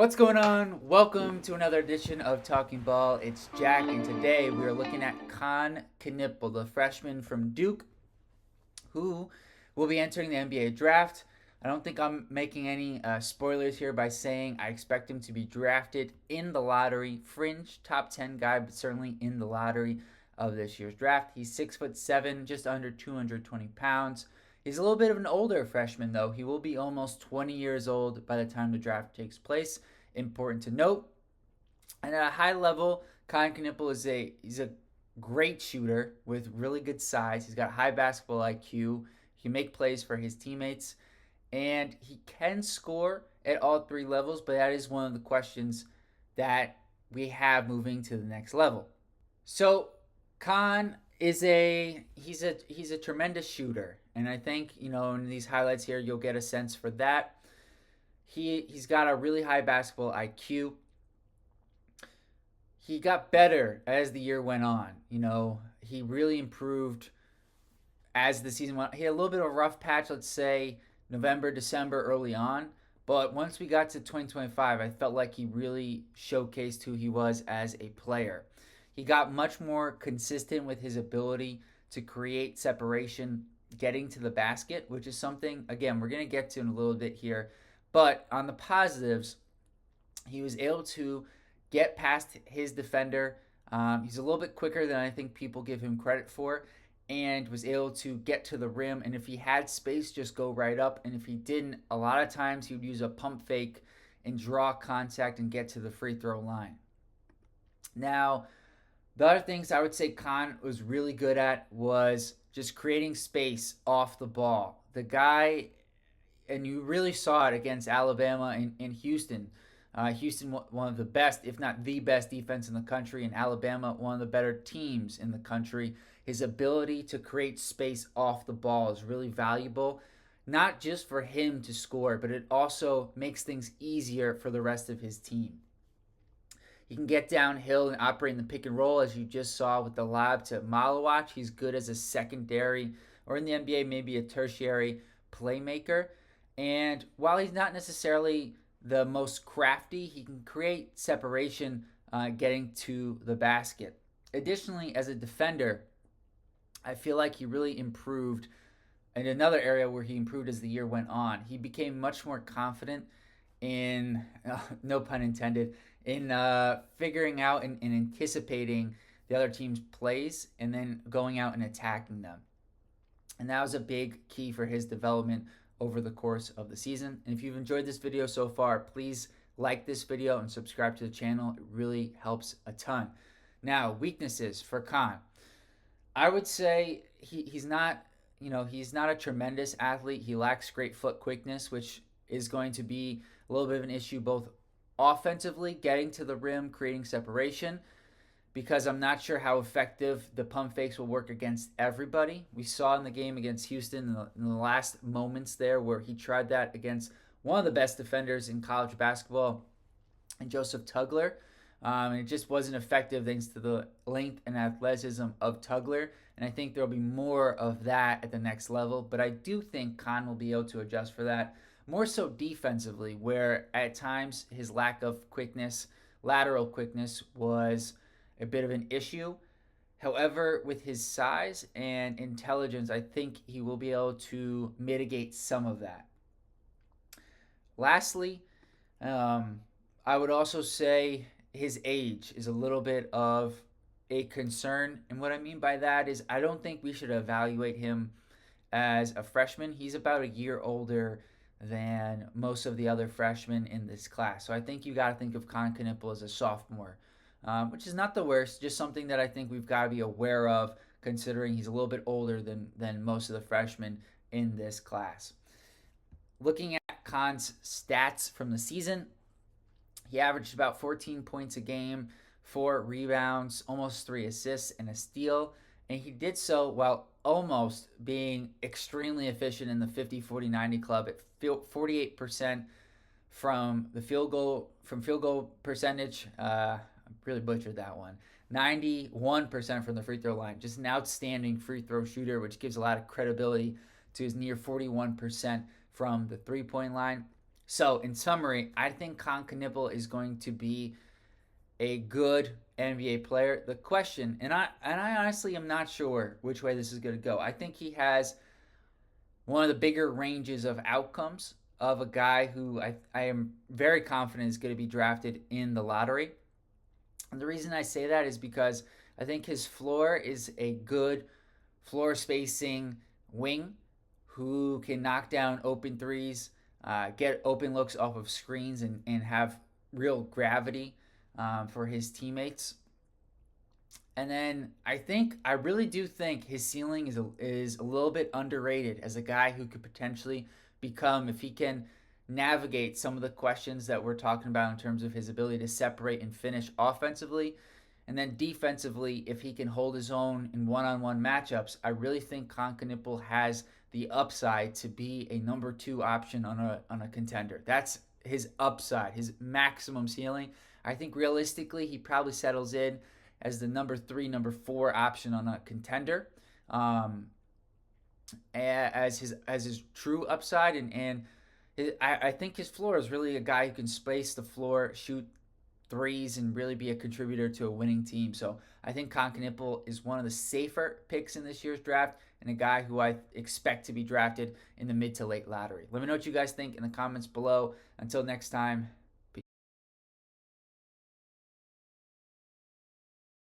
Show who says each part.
Speaker 1: What's going on? Welcome to another edition of Talking Ball. It's Jack, and today we are looking at Kon Knueppel, the freshman from Duke, who will be entering the NBA draft. I don't think I'm making any spoilers here by saying I expect him to be drafted in the lottery, fringe top 10 guy, but certainly in the lottery of this year's draft. He's 6'7", just under 220 pounds. He's a little bit of an older freshman, though. He will be almost 20 years old by the time the draft takes place. Important to note. And at a high level, Kon Knueppel he's a great shooter with really good size. He's got high basketball IQ. He can make plays for his teammates, and he can score at all three levels. But that is one of the questions that we have moving to the next level. So Kon is he's a tremendous shooter, and I think in these highlights here you'll get a sense for that. He's got a really high basketball IQ. He got better as the year went on. He really improved as the season went. He had a little bit of a rough patch, let's say November, December, early on. But once we got to 2025, I felt like he really showcased who he was as a player. He got much more consistent with his ability to create separation, getting to the basket, which is something, again, we're going to get to in a little bit here. But on the positives, he was able to get past his defender. He's a little bit quicker than I think people give him credit for, and was able to get to the rim. And if he had space, just go right up. And if he didn't, a lot of times he would use a pump fake and draw contact and get to the free throw line. Now, the other things I would say Kon was really good at was just creating space off the ball. The guy, and you really saw it against Alabama and Houston. Houston, one of the best, if not the best defense in the country, and Alabama, one of the better teams in the country. His ability to create space off the ball is really valuable, not just for him to score, but it also makes things easier for the rest of his team. He can get downhill and operate in the pick and roll, as you just saw with the lob to Malawach. He's good as a secondary, or in the NBA, maybe a tertiary playmaker. And while he's not necessarily the most crafty, he can create separation getting to the basket. Additionally, as a defender, I feel like he really improved in another area where he improved as the year went on. He became much more confident in, no pun intended, in figuring out and anticipating the other team's plays and then going out and attacking them. And that was a big key for his development over the course of the season. And if you've enjoyed this video so far, please like this video and subscribe to the channel. It really helps a ton. Now, weaknesses for Kon. I would say he's not a tremendous athlete. He lacks great foot quickness, which is going to be a little bit of an issue both offensively, getting to the rim, creating separation, because I'm not sure how effective the pump fakes will work against everybody. We saw in the game against Houston in the last moments there where he tried that against one of the best defenders in college basketball, and Joseph Tugler. And it just wasn't effective thanks to the length and athleticism of Tugler. And I think there'll be more of that at the next level. But I do think Kon will be able to adjust for that. More so defensively, where at times his lack of quickness, lateral quickness, was a bit of an issue. However, with his size and intelligence, I think he will be able to mitigate some of that. Lastly, I would also say his age is a little bit of a concern. And what I mean by that is I don't think we should evaluate him as a freshman. He's about a year older than most of the other freshmen in this class. So I think you got to think of Kon Knueppel as a sophomore, which is not the worst, just something that I think we've got to be aware of considering he's a little bit older than most of the freshmen in this class. Looking at Kon's stats from the season, he averaged about 14 points a game, 4 rebounds, almost 3 assists, and a steal. And he did so while almost being extremely efficient in the 50-40-90 club at 48% from the field goal percentage. I really butchered that one. 91% from the free throw line. Just an outstanding free throw shooter, which gives a lot of credibility to his near 41% from the three-point line. So, in summary, I think Kon Knueppel is going to be a good NBA player. The question, and I honestly am not sure which way this is going to go. I think he has one of the bigger ranges of outcomes of a guy who I am very confident is going to be drafted in the lottery. And the reason I say that is because I think his floor is a good floor spacing wing who can knock down open threes, get open looks off of screens, and have real gravity for his teammates. And then I really do think his ceiling is a little bit underrated as a guy who could potentially become, if he can navigate some of the questions that we're talking about in terms of his ability to separate and finish offensively. And then defensively, if he can hold his own in one-on-one matchups, I really think Kon Knueppel has the upside to be a number two option on a contender. That's his upside, his maximum ceiling. I think realistically, he probably settles in as the number three, number four option on a contender, um, as his true upside, I think his floor is really a guy who can space the floor, shoot threes, and really be a contributor to a winning team. So I think Kon Knueppel is one of the safer picks in this year's draft and a guy who I expect to be drafted in the mid to late lottery. Let me know what you guys think in the comments below. Until next time,